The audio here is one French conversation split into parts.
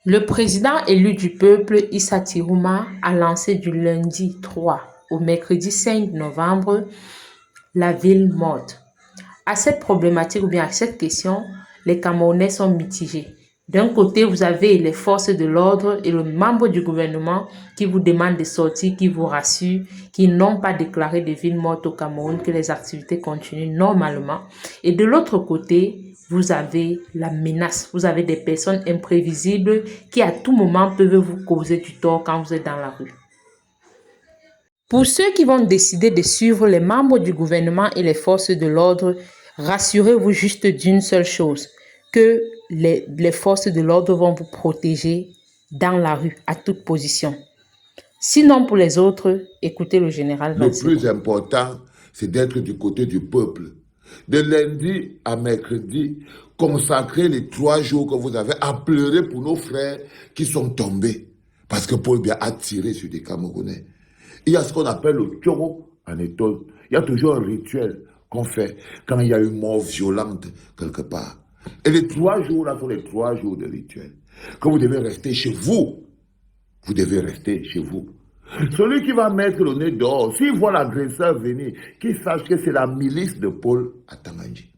Le président élu du peuple, Issa Tirouma, a lancé du lundi 3 au mercredi 5 novembre la ville morte. À cette problématique ou bien à cette question, les Camerounais sont mitigés. D'un côté, vous avez les forces de l'ordre et le membre du gouvernement qui vous demandent de sortir, qui vous rassurent, qui n'ont pas déclaré de ville morte au Cameroun, que les activités continuent normalement. Et de l'autre côté, vous avez la menace. Vous avez des personnes imprévisibles qui à tout moment peuvent vous causer du tort quand vous êtes dans la rue. Pour ceux qui vont décider de suivre les membres du gouvernement et les forces de l'ordre, rassurez-vous juste d'une seule chose, que les forces de l'ordre vont vous protéger dans la rue, à toute position. Sinon, pour les autres, écoutez le général Vansego. Le plus important, c'est d'être du côté du peuple. De lundi à mercredi, consacrez les 3 jours que vous avez à pleurer pour nos frères qui sont tombés. Parce que Paul Biya a tiré sur des Camerounais. Il y a ce qu'on appelle le tchoro en étole. Il y a toujours un rituel qu'on fait quand il y a une mort violente quelque part. Et les 3 jours-là sont les 3 jours de rituel. Quand vous devez rester chez vous, vous devez rester chez vous. Celui qui va mettre le nez dehors, s'il voit l'agresseur venir, qu'il sache que c'est la milice de Paul Atanganji.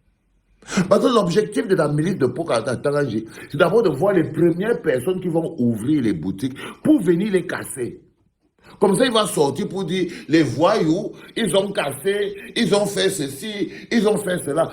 Parce que l'objectif de la milice de Paul Atanganji, c'est d'abord de voir les premières personnes qui vont ouvrir les boutiques pour venir les casser. Comme ça, il va sortir pour dire, les voyous, ils ont cassé, ils ont fait ceci, ils ont fait cela.